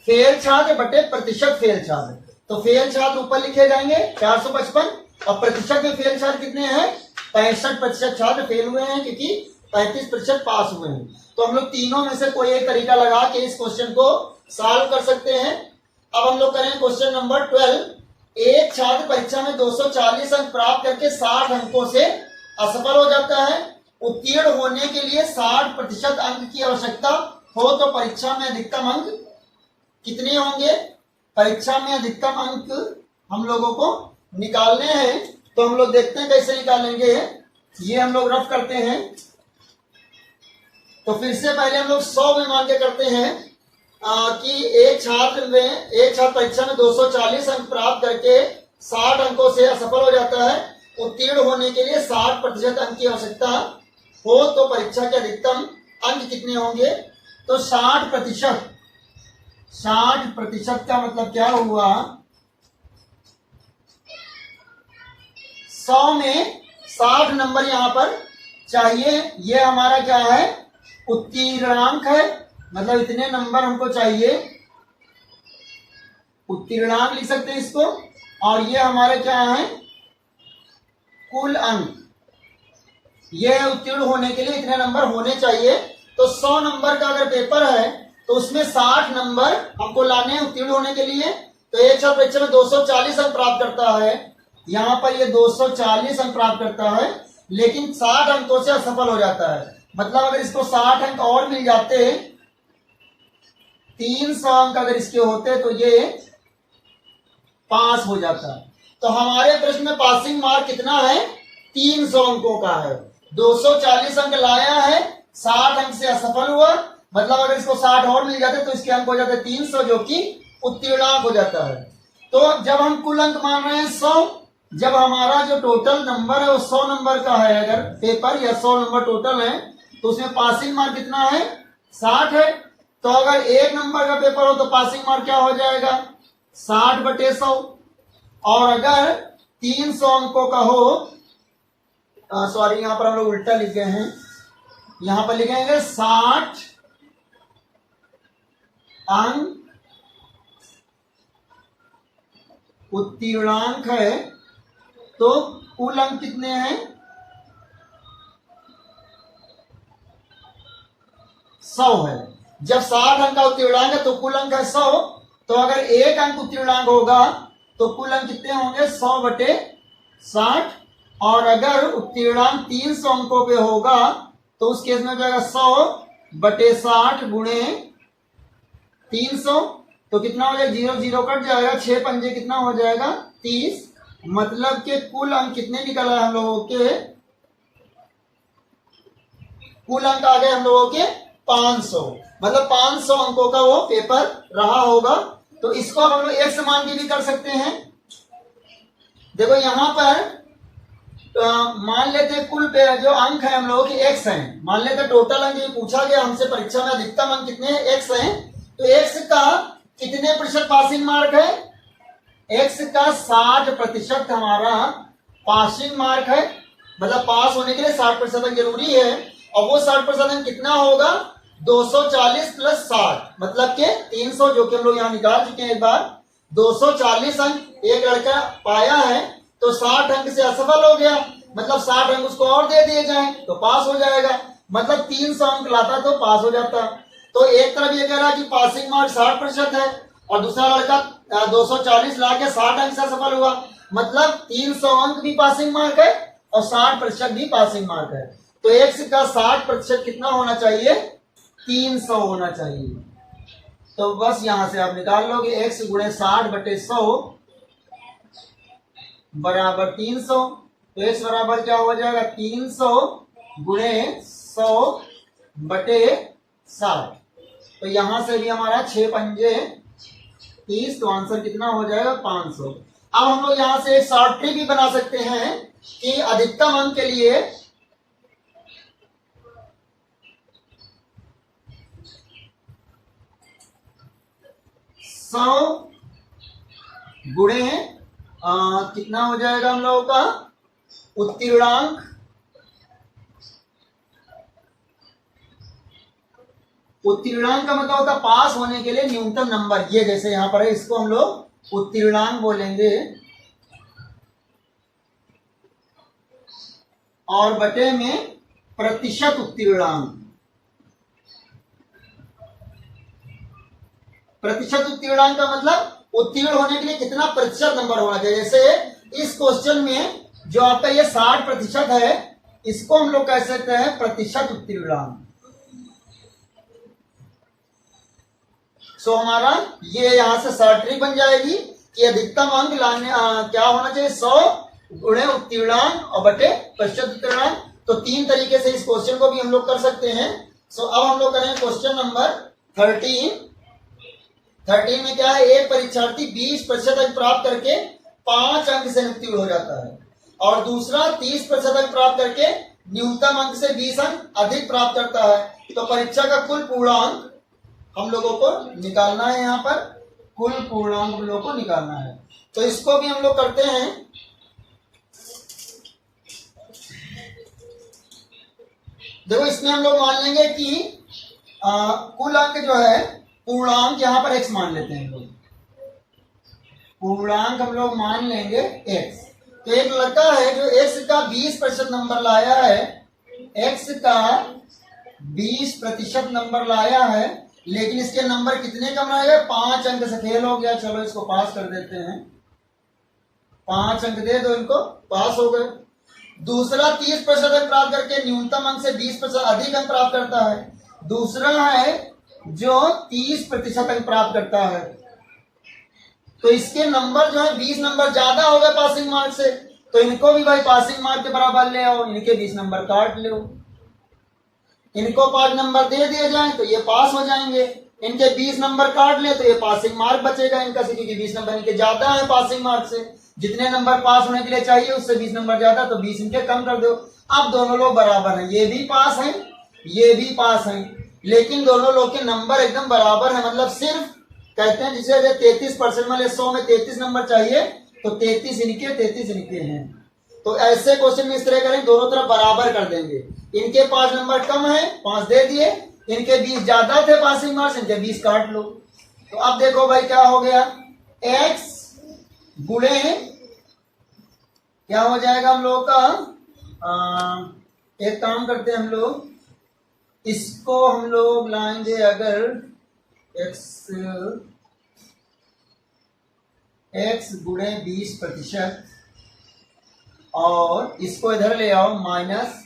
फेल छात्र बटे प्रतिशत फेल छात्र। तो फेल छात्र ऊपर लिखे जाएंगे 455, और प्रतिशत में फेल छात्र कितने हैं? 65% छात्र फेल हुए हैं, क्योंकि 35% पास हुए हैं। तो हम लोग तीनों में से कोई एक तरीका लगा के इस क्वेश्चन को सॉल्व कर सकते हैं। अब हम लोग करें क्वेश्चन नंबर 12। एक छात्र परीक्षा में 240 अंक प्राप्त करके 60 अंकों से असफल हो जाता है। उत्तीर्ण होने के लिए 60% अंक की आवश्यकता हो तो परीक्षा में अधिकतम अंक कितने होंगे? परीक्षा में अधिकतम अंक हम लोगों को निकालने हैं। तो हम लोग देखते हैं कैसे निकालेंगे। ये हम लोग रफ करते हैं। तो फिर से पहले हम लोग 100 में मान के करते हैं कि एक छात्र परीक्षा में 240 अंक प्राप्त करके 60 अंकों से असफल हो जाता है। उत्तीर्ण होने के लिए 60% अंक की आवश्यकता हो तो परीक्षा के अधिकतम अंक कितने होंगे? तो 60% का मतलब क्या हुआ? 100 में 60 नंबर यहां पर चाहिए। ये हमारा क्या है? उत्तीर्णांक है, मतलब इतने नंबर हमको चाहिए, उत्तीर्णांक लिख सकते हैं इसको। और ये हमारे क्या है? कुल अंक, ये उत्तीर्ण होने के लिए इतने नंबर होने चाहिए। तो 100 नंबर का अगर पेपर है तो उसमें 60 नंबर हमको लाने हैं उत्तीर्ण होने के लिए। तो एक छात्र परीक्षा में 240 अंक प्राप्त करता है, यहाँ पर ये 240 अंक प्राप्त करता है, लेकिन 60 अंकों से असफल हो जाता है। मतलब अगर इसको 60 अंक और मिल जाते, 300 अंक अगर इसके होते तो ये पास हो जाता। तो हमारे प्रश्न में पासिंग मार्क कितना है? 300 अंकों का है। 240 अंक लाया है, 60 अंक से असफल हुआ, मतलब अगर इसको 60 और मिल जाते तो इसके अंक हो जाते 300, जो कि उत्तीर्णांक हो जाता है। तो जब हम कुल अंक मान रहे हैं 100, जब हमारा जो टोटल नंबर है वो 100 नंबर का है, अगर पेपर या 100 नंबर टोटल है, तो उसमें पासिंग मार्क कितना है? 60 है। तो अगर 1 नंबर का पेपर हो तो पासिंग मार्क क्या हो जाएगा? 60/100। और अगर 300 अंकों का हो, सॉरी यहां पर हम लोग उल्टा लिख गए हैं, यहां पर लिखेंगे 60 अंक उत्तीर्णांक है, तो कुल अंक कितने हैं? 100 है। जब 60 अंक का उत्तीर्णांक है तो कुल अंक है 100। तो अगर 1 अंक उत्तीर्णांक होगा तो कुल अंक कितने होंगे? 100/60। और अगर उत्तीर्णांक 300 अंकों पे होगा तो उस केस में हो जाएगा 100/60 गुणे 300। तो कितना हो जाएगा? 0 0 कट जाएगा, 6 पंजे कितना हो जाएगा? 30। मतलब के कुल अंक कितने निकल आए हम लोगों के? कुल अंक आ गए हम लोगों के 500। मतलब 500 अंकों का वो पेपर रहा होगा। तो इसको हम लोग एक समान की भी कर सकते हैं। देखो यहां पर मान लेते कुल पे जो अंक है हम लोगों के x हैं, मान लेते टोटल अंक ये पूछा गया हमसे परीक्षा में अधिकतम अंक कितने हैं? x हैं। तो x का कितने प्रतिशत पासिंग मार्क है? x का 60% हमारा पासिंग मार्क है। मतलब पास होने के लिए 60% अंक जरूरी है। और वो 60% अंक कितना होगा? 240 + 60, मतलब के 300, जो कि हम लोग यहाँ निकाल चुके हैं एक बार। 240 अंक एक लड़का पाया है तो 60 अंक से असफल हो गया, मतलब 60 अंक उसको और दे दिए जाएं तो पास हो जाएगा। मतलब 300 अंक लाता तो पास हो जाता। तो एक तरफ ये कह रहा है कि पासिंग मार्क 60% है, और दूसरा लड़का 240 ला के 60 अंक से सफल हुआ, मतलब 300 अंक भी पासिंग मार्क है और 60% भी पासिंग मार्क है। तो x का 60% कितना होना चाहिए? 300 होना चाहिए। तो बस यहां से आप निकाल लोगे x गुणे 60/100 बराबर 300। तो x बराबर क्या हो जाएगा? 300 गुणे 100/60। तो यहां से भी हमारा 6 पंजे 30, तो आंसर कितना हो जाएगा? 500। अब हम लोग यहां से एक शॉर्ट ट्रिक भी बना सकते हैं कि अधिकतम अंक के लिए सौ गुणे कितना हो जाएगा हम लोगों का? उत्तीर्णांक। उत्तीर्णांक का मतलब होता है पास होने के लिए न्यूनतम नंबर। ये जैसे यहां पर है, इसको हम लोग उत्तीर्णांक बोलेंगे, और बटे में प्रतिशत उत्तीर्णांक। प्रतिशत उत्तीर्णांक का मतलब उत्तीर्ण होने के लिए कितना प्रतिशत नंबर होना चाहिए। जैसे इस क्वेश्चन में जो आपका ये 60% है, इसको हम लोग कह सकते हैं प्रतिशत उत्तीर्णांक। सो हमारा ये यहां से शॉर्ट ट्रिक बन जाएगी कि अधिकतम अंक लाने क्या होना चाहिए? 100 गुणे उत्तीर्णांक और बटे प्रतिशत उत्तीर्णांक। तो 3 तरीके से इस क्वेश्चन को भी हम लोग कर सकते हैं। सो अब हम लोग करेंगे क्वेश्चन नंबर 13। 13 में क्या है? एक परीक्षार्थी 20% अंक प्राप्त करके 5 अंक से उत्तीर्ण हो जाता है, और दूसरा 30% अंक प्राप्त करके न्यूनतम अंक से 20 अंक अधिक प्राप्त करता है। तो परीक्षा का कुल पूर्णांक हम लोगों को निकालना है। यहाँ पर कुल पूर्णांक हम लोगों को निकालना है। तो इसको भी हम लोग करते हैं। देखो इसमें हम लोग मान लेंगे कि कुल अंक जो है पूर्णांक, यहां पर x मान लेते हैं हम लोग। पूर्णांक हम लोग मान लेंगे x। तो एक लड़का है जो x का 20% नंबर लाया है, x का 20% नंबर लाया है, लेकिन इसके नंबर कितने कम रह गए? 5 अंक से फेल हो गया। चलो इसको पास कर देते हैं, 5 अंक दे दो इनको, पास हो गए। दूसरा 30% अंक प्राप्त करके न्यूनतम अंक से 20% अधिक अंक प्राप्त करता है। दूसरा है जो 30% अंक प्राप्त करता है, तो इसके नंबर जो है 20 नंबर ज्यादा हो गए पासिंग मार्क से, तो इनको भी भाई पासिंग मार्क के बराबर ले आओ, इनके 20 नंबर काट लो। इनको 5 नंबर दे दिए जाए तो ये पास हो जाएंगे, इनके 20 नंबर काट ले तो ये पासिंग मार्क बचेगा इनका, क्योंकि 20 नंबर इनके ज्यादा है पासिंग मार्क से। जितने नंबर पास होने के लिए चाहिए उससे 20 नंबर ज्यादा, तो 20 इनके कम कर दो। अब दोनों लोग बराबर हैं, ये भी पास हैं, ये भी पास हैं, लेकिन दोनों लोग के नंबर एकदम बराबर है। मतलब सिर्फ कहते हैं जिसे 33% में 100 में 33 नंबर चाहिए, तो 33 इनके 33 इनके हैं। तो ऐसे क्वेश्चन में इस तरह करें, दोनों तरफ बराबर कर देंगे। इनके 5 नंबर कम है, 5 दे दिए, इनके 20 ज्यादा थे पासिंग मार्क्स, इनके 20 काट लो। तो अब देखो भाई क्या हो गया, x गुणे क्या हो जाएगा हम लोग का, एक काम करते हैं हम लोग, इसको हम लोग लाएंगे अगर x गुणे 20% और इसको इधर ले आओ माइनस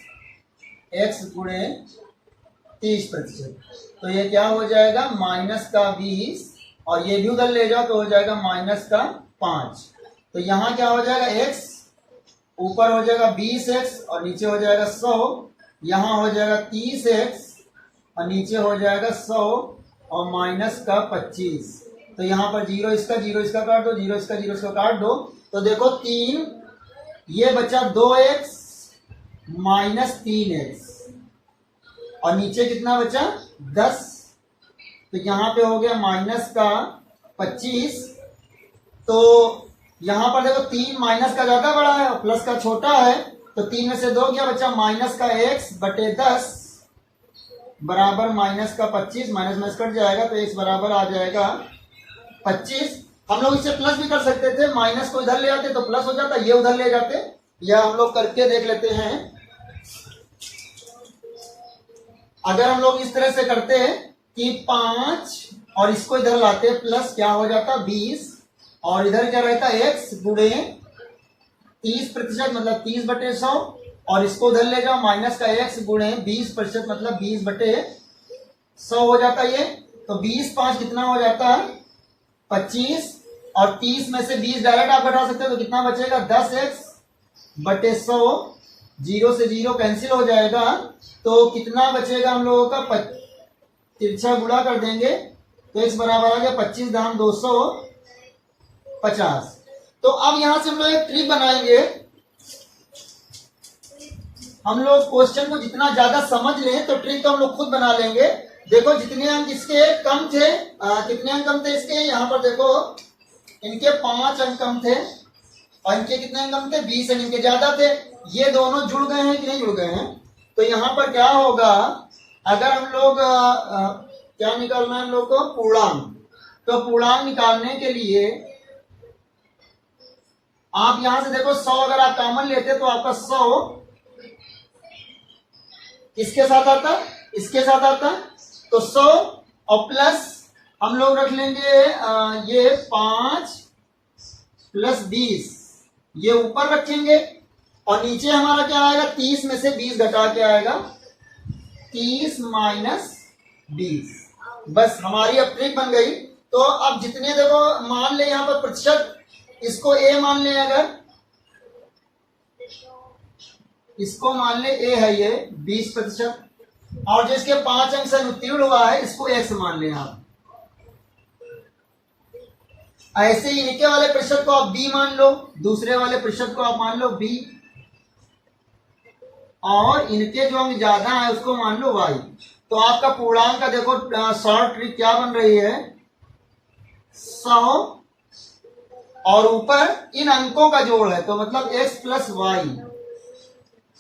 x गुणे 30%, तो ये क्या हो जाएगा माइनस का 20, और ये भी उधर ले जाओ तो हो जाएगा माइनस का 5। तो यहाँ क्या हो जाएगा, x ऊपर हो जाएगा 20x और नीचे हो जाएगा 100, यहाँ हो जाएगा 30x और नीचे हो जाएगा 100 और माइनस का 25। तो यहाँ पर 0 इसका काट दो, 0 इसका 0 इसका काट दो, तो देखो 3 ये बचा 2x माइनस 3x और नीचे कितना बचा 10, तो यहाँ पे हो गया माइनस का 25। तो यहाँ पर देखो 3 माइनस का ज्यादा बड़ा है और प्लस का छोटा है, तो 3 में से 2 क्या बचा, माइनस का x बटे 10 बराबर माइनस का 25, माइनस माइनस कट जाएगा तो x बराबर आ जाएगा 25। हम लोग इसे प्लस भी कर सकते थे, माइनस को इधर ले आते तो प्लस हो जाता, ये उधर ले जाते, या हम लोग करके देख लेते हैं। अगर हम लोग इस तरह से करते हैं कि 5 और इसको इधर लाते प्लस, क्या हो जाता 20, और इधर क्या रहता x गुणे 30% मतलब 30 बटे 100, और इसको उधर ले जाओ माइनस का x गुणे 20% मतलब 20 बटे 100 हो जाता ये। तो 20 5 कितना हो जाता है 25, और 30 में से 20 डायरेक्ट आप घटा सकते हो, तो कितना बचेगा 10x बटे 100, 0 से 0 कैंसिल हो जाएगा, तो कितना बचेगा हम लोगों का, तिरछा गुणा कर देंगे तो x बराबर आ गया 25 दाम 250। तो अब यहां से हम लोग एक ट्रिक बनाएंगे, हम लोग क्वेश्चन को जितना ज्यादा समझ लें तो ट्रिक तो हम लोग खुद बना लेंगे। देखो जितने अंक इसके कम थे, कितने अंक कम थे इसके, यहाँ पर देखो इनके 5 अंक कम थे और इनके कितने अंक कम थे 20 अंक इनके ज्यादा थे, ये दोनों जुड़ गए हैं कि नहीं जुड़ गए हैं। तो यहाँ पर क्या होगा, अगर हम लोग क्या निकालना है हम लोग को, पूर्णांक, तो पूर्णांक निकालने के लिए आप यहां से देखो 100 अगर आप कॉमन लेते तो आपका 100 किसके साथ आता, इसके साथ आता, तो 100 और प्लस हम लोग रख लेंगे ये 5 प्लस 20 ये ऊपर रखेंगे, और नीचे हमारा क्या आएगा 30 में से 20 घटा के आएगा 30 माइनस 20। बस हमारी अब ट्रिक बन गई। तो अब जितने देखो मान ले यहाँ पर प्रतिशत, इसको a मान ले, अगर इसको मान ले a है ये 20%, और जो इसके 5 अंक से उत्तीर्ण हुआ है इसको x मान ले आप। ऐसे ही इनके वाले प्रतिशत को आप b मान लो, दूसरे वाले प्रतिशत को आप मान लो b, और इनके जो अंक ज्यादा है उसको मान लो y। तो आपका पूर्णांक का देखो शॉर्ट ट्रिक क्या बन रही है, 100 और ऊपर इन अंकों का जोड़ है तो मतलब x प्लस वाई,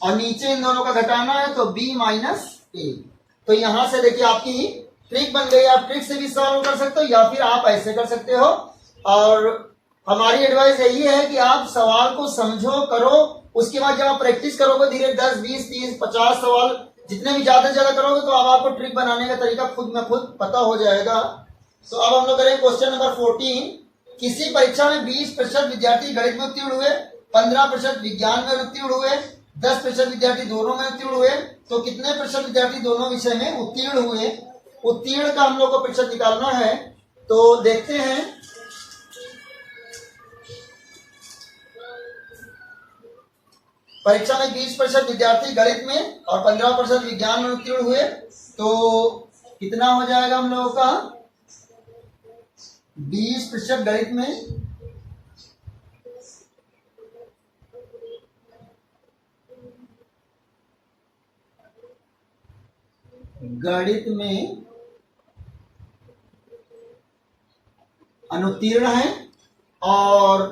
और नीचे इन दोनों का घटाना है तो b माइनस ए। तो यहां से देखिए आपकी ट्रिक बन गई। आप ट्रिक से भी सॉल्व कर सकते हो या फिर आप ऐसे कर सकते हो। और हमारी एडवाइस यही है कि आप सवाल को समझो, करो, उसके बाद जब आप प्रैक्टिस करोगे धीरे 10, 20, 30, 50 सवाल जितने भी ज्यादा से ज्यादा करोगे तो अब आपको ट्रिक बनाने का तरीका खुद में खुद पता हो जाएगा। तो अब हम लोग करेंगे क्वेश्चन नंबर 14। किसी परीक्षा में 20% विद्यार्थी गणित में उत्तीर्ण हुए, 15% विज्ञान में उत्तीर्ण हुए, 10% विद्यार्थी दोनों में उत्तीर्ण हुए, तो कितने प्रतिशत विद्यार्थी दोनों विषय में उत्तीर्ण हुए? उत्तीर्ण का हम लोग को प्रतिशत निकालना है। तो देखते हैं, परीक्षा में 20% विद्यार्थी गणित में और 15% विज्ञान में उत्तीर्ण हुए, तो कितना हो जाएगा हम लोगों का? 20% गणित में, अनुत्तीर्ण है और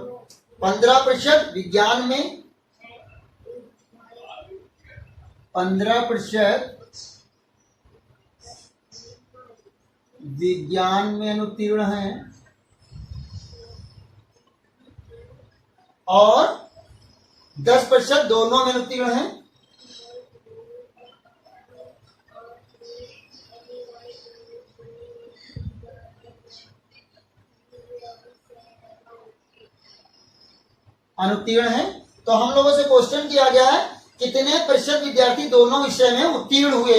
15% विज्ञान में, 15% विज्ञान में अनुत्तीर्ण है और 10% दोनों में अनुत्तीर्ण है। अनुत्तीर्ण है। तो हम लोगों से क्वेश्चन किया गया है कितने प्रतिशत विद्यार्थी दोनों विषय में उत्तीर्ण हुए।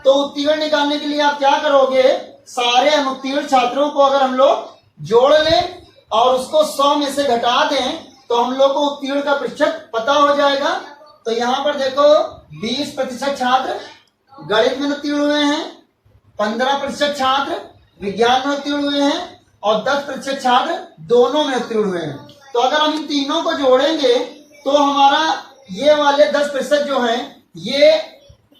तो उत्तीर्ण निकालने के लिए आप क्या करोगे? सारे अनुत्तीर्ण छात्रों को अगर हम लोग जोड़ लें और उसको 100 में से घटा दें तो हम लोग को उत्तीर्ण का प्रतिशत पता हो जाएगा। तो यहाँ पर देखो 20% छात्र गणित में उत्तीर्ण हुए हैं, 15% छात्र विज्ञान में उत्तीर्ण हुए हैं और 10% छात्र दोनों में उत्तीर्ण हुए हैं। तो अगर हम इन तीनों को जोड़ेंगे तो हमारा ये वाले 10% जो हैं ये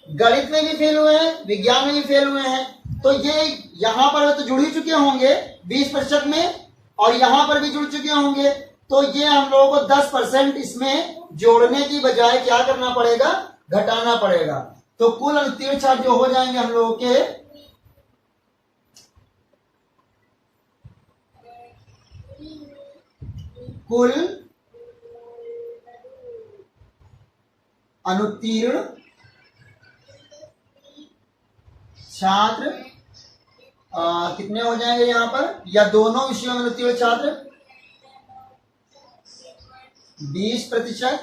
गणित में भी फेल हुए हैं, विज्ञान में भी फेल हुए हैं, तो ये यहाँ पर तो जुड़ ही चुके होंगे 20% में और यहाँ पर भी जुड़ चुके होंगे। तो ये हम लोगों को 10% इसमें जोड़ने की बजाय क्या करना पड़ेगा? घटाना पड़ेगा। तो कुल अनुत्तीर्ण छात्र जो हो जाएंगे हम लोगों के कुल अनुत्तीर्ण छात्र कितने हो जाएंगे यहाँ पर? या दोनों विषयों में अनुत्तीर्ण छात्र 20%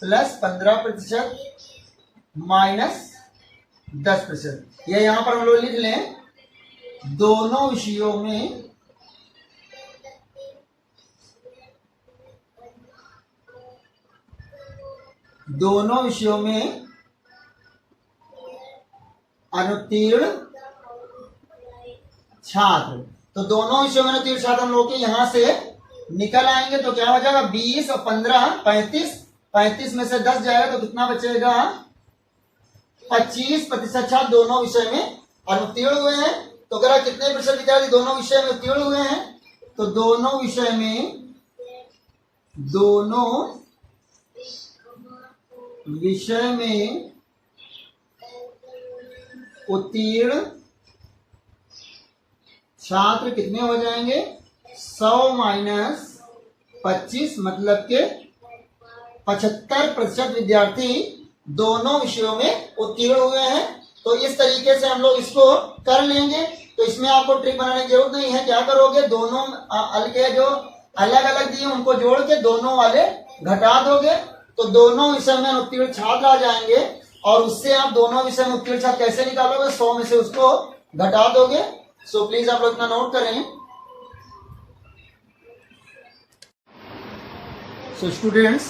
प्लस 15% माइनस 10%। ये यहाँ पर हम लोग लिख लें, दोनों विषयों में अनुत्तीर्ण छात्र। तो दोनों विषयों में अनुत्तीर्ण छात्र हम लोग के यहां से निकल आएंगे। तो क्या हो जाएगा? 20 और 15 35, 35 में से 10 जाएगा तो कितना बचेगा? 25% छात्र दोनों विषय में अनुत्तीर्ण हुए हैं। तो अगर कितने प्रतिशत विद्यार्थी दोनों विषय में उत्तीर्ण हुए हैं? तो दोनों विषय में उत्तीर्ण छात्र कितने हो जाएंगे? 100 माइनस 25 मतलब के 75% विद्यार्थी दोनों विषयों में उत्तीर्ण हुए हैं। तो इस तरीके से हम लोग इसको कर लेंगे। तो इसमें आपको ट्रिक बनाने की जरूरत नहीं है। क्या करोगे? दोनों अलग जो अलग अलग दिए उनको जोड़ के दोनों वाले घटा दोगे तो दोनों विषय में उत्तीर्ण छात्र आ जाएंगे और उससे आप दोनों विषय में उत्तीर्ण छात्र कैसे निकालोगे? 100 में से उसको घटा दोगे। सो प्लीज आप लोग इतना नोट करें। सो स्टूडेंट्स,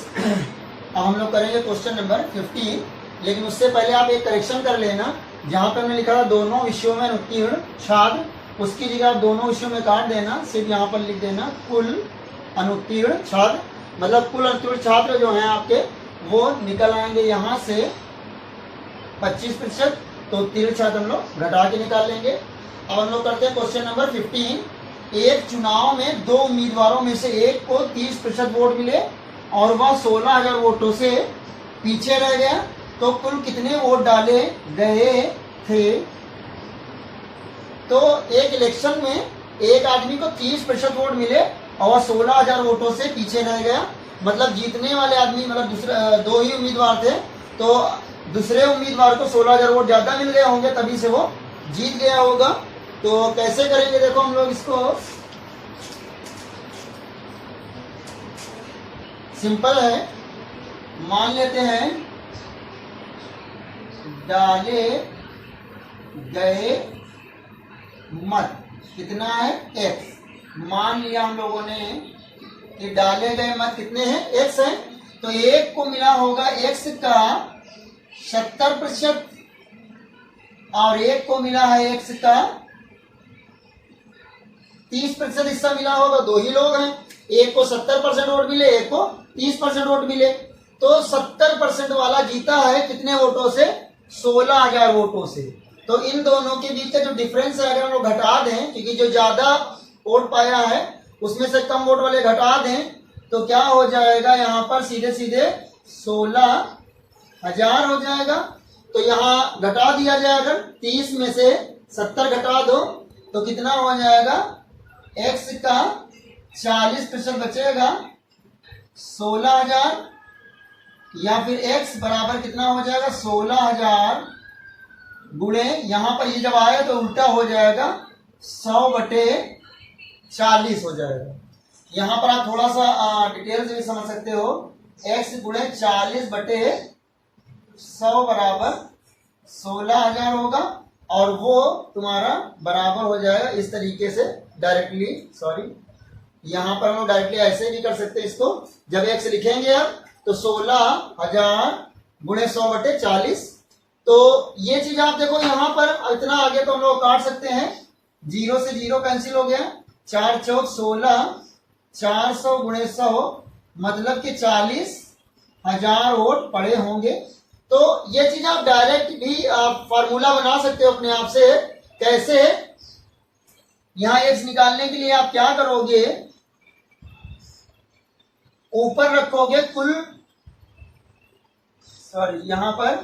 अब हम लोग करेंगे क्वेश्चन नंबर 15, लेकिन उससे पहले आप एक करेक्शन कर लेना। जहां पे हमने लिखा था दोनों विषयों में उत्तीर्ण छात्र, उसकी जगह आप दोनों विषयों में काट देना, सिर्फ यहाँ पर लिख देना कुल अनुत्तीर्ण छात्र। मतलब कुल अनुत्तीर्ण छात्र जो हैं आपके वो निकल आएंगे यहाँ से 25%। तो उत्तीर्ण छात्र हम लोग घटा के निकाल लेंगे। अब हम लोग करते हैं क्वेश्चन नंबर 15। एक चुनाव में दो उम्मीदवारों में से एक को 30% वोट मिले और वह 16,000 वोटों से पीछे रह गया, तो कुल कितने वोट डाले गए थे? तो एक इलेक्शन में एक आदमी को 30% वोट मिले और 16,000 वोटों से पीछे रह गया। मतलब जीतने वाले आदमी मतलब दूसरे दो ही उम्मीदवार थे, तो दूसरे उम्मीदवार को 16,000 वोट ज्यादा मिल गए होंगे, तभी से वो जीत गया होगा। तो कैसे करेंगे देखो हम लोग इसको, सिंपल है। मान लेते हैं डाले गए मत कितना है, x। मान लिया हम लोगों ने कि डाले गए मत कितने हैं, x है। तो एक को मिला होगा x का 70% और एक को मिला है x का 30% हिस्सा मिला होगा। दो ही लोग हैं, एक को 70% वोट मिले, एक को 30% वोट मिले। तो 70% वाला जीता है कितने वोटों से, 16,000 वोटों से। तो इन दोनों के बीच का जो डिफरेंस है अगर हम लोग घटा दें, क्योंकि जो ज्यादा वोट पाया है उसमें से कम वोट वाले घटा दें, तो क्या हो जाएगा यहाँ पर सीधे सीधे 16,000 हो जाएगा। तो यहाँ घटा दिया जाए, अगर 30 में से 70 घटा दो तो कितना हो जाएगा, x का 40% बचेगा 16,000, या फिर x बराबर कितना हो जाएगा 16,000 गुणे, यहां पर ये जब आया तो उल्टा हो जाएगा 100/40 हो जाएगा। यहां पर आप थोड़ा सा डिटेल से भी समझ सकते हो, x गुणे 40/100 बराबर 16,000 होगा, और वो तुम्हारा बराबर हो जाएगा इस तरीके से डायरेक्टली। सॉरी, यहां पर हम लोग डायरेक्टली ऐसे भी कर सकते हैं इसको। जब x लिखेंगे अब तो 16,000 गुणे 100/40। तो ये चीज आप देखो यहाँ पर इतना आगे तो हम लोग काट सकते हैं, 0 से 0 कैंसिल हो गया, 4 चौक 16, 400 गुणे 100 मतलब कि 40,000 वोट पड़े होंगे। तो ये चीज आप डायरेक्ट भी आप फार्मूला बना सकते हो अपने आप से। कैसे, यहाँ x निकालने के लिए आप क्या करोगे, ऊपर रखोगे कुल, सॉरी यहां पर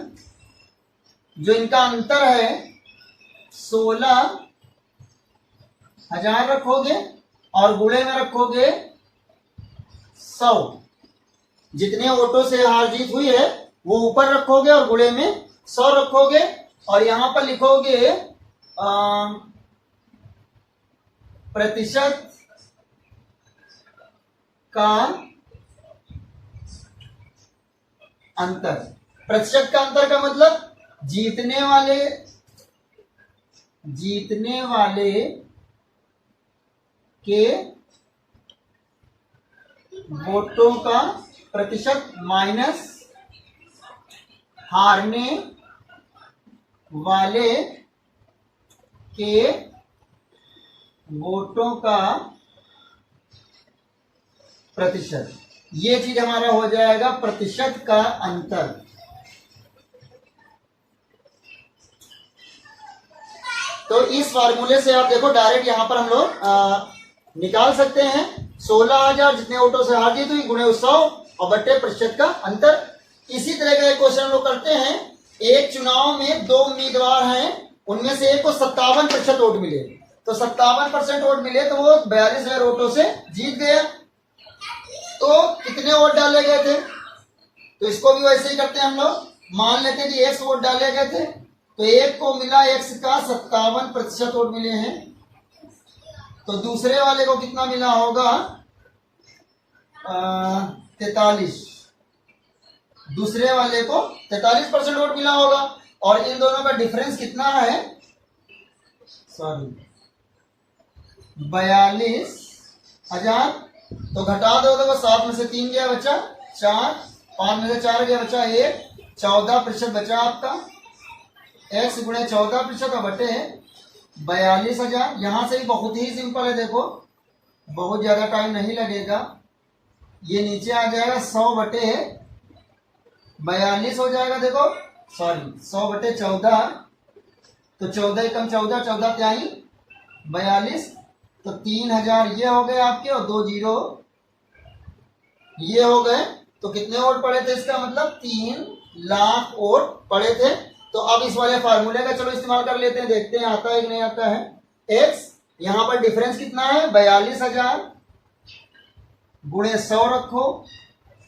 जो इनका अंतर है 16,000 रखोगे और गुणे में रखोगे 100। जितने वोटों से हार जीत हुई है वो ऊपर रखोगे और गुणे में 100 रखोगे, और यहां पर लिखोगे प्रतिशत का अंतर। प्रतिशत का अंतर का मतलब जीतने वाले के वोटों का प्रतिशत माइनस हारने वाले के वोटों का प्रतिशत। ये चीज हमारा हो जाएगा प्रतिशत का अंतर। तो इस फार्मूले से आप देखो डायरेक्ट यहां पर हम लोग निकाल सकते हैं 16,000 जितने वोटों से हार जीत हुई गुणे 100 और बट्टे प्रतिशत का अंतर। इसी तरह का एक क्वेश्चन हम लोग करते हैं, एक चुनाव में दो उम्मीदवार हैं, उनमें से एक को 57% वोट मिले, तो 57% वोट मिले तो वो 42,000 वोटों से जीत गया। तो कितने वोट डाले गए थे, तो इसको भी वैसे ही करते हैं हम लोग। मान लेते हैं कि 1 वोट डाले गए थे, तो एक को मिला x का 57% वोट मिले हैं, तो दूसरे वाले को कितना मिला होगा 43। दूसरे वाले को 43% वोट मिला होगा, और इन दोनों का डिफरेंस कितना है, सॉरी 42,000। तो घटा दो, देखो 7 में से 3 गया बचा 4, 5 में से 4 गया बचा 1, 14% बचा आपका। x गुणे 14% और बटे 42,000। यहां से भी बहुत ही सिंपल है, देखो बहुत ज्यादा टाइम नहीं लगेगा। ये नीचे आ जाएगा 100/42 हो जाएगा, देखो सॉरी 100/14, तो 14 कम 14, 14 त्याई 42, तो 3,000 ये हो गए आपके, और 2 0 ये हो गए। तो कितने वोट पड़े थे, इसका मतलब 3 लाख वोट पड़े थे। तो अब इस वाले फार्मूले का चलो इस्तेमाल कर लेते हैं, देखते हैं आता है कि नहीं आता है। x यहां पर डिफरेंस कितना है 42,000 गुणे 100 रखो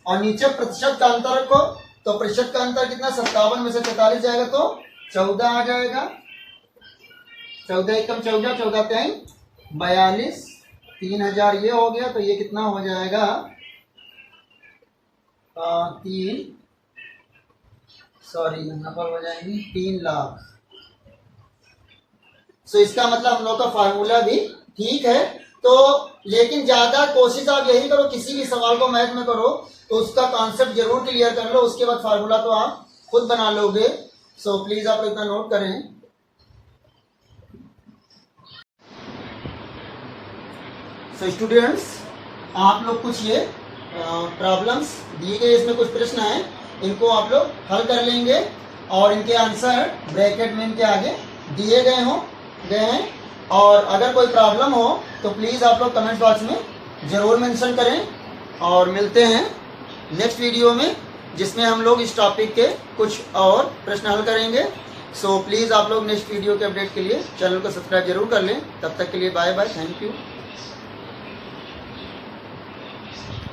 और नीचे प्रतिशत का अंतर रखो। तो प्रतिशत का अंतर कितना, 57 में से 43 जाएगा तो 14 आ जाएगा। 14 एकम 14, 14 तेईं 42, 3000 ये हो गया। तो ये कितना हो जाएगा, 3 लाख। सो इसका मतलब हम लोग का फार्मूला भी ठीक है। तो लेकिन ज्यादा कोशिश आप यही करो, किसी भी सवाल को मैथ में करो तो उसका कॉन्सेप्ट जरूर क्लियर कर लो, उसके बाद फार्मूला तो आप खुद बना लोगे। सो प्लीज आप लोग इतना नोट करें। सो स्टूडेंट्स, आप लोग कुछ ये प्रॉब्लम्स दिए गए, इसमें कुछ प्रश्न हैं, इनको आप लोग हल कर लेंगे और इनके आंसर ब्रैकेट में इनके आगे दिए गए हैं। और अगर कोई प्रॉब्लम हो तो प्लीज़ आप लोग कमेंट बॉक्स में ज़रूर मेंशन करें। और मिलते हैं नेक्स्ट वीडियो में, जिसमें हम लोग इस टॉपिक के कुछ और प्रश्न हल करेंगे। सो प्लीज़ आप लोग नेक्स्ट वीडियो के अपडेट के लिए चैनल को सब्सक्राइब जरूर कर लें। तब तक के लिए बाय बाय, थैंक यू।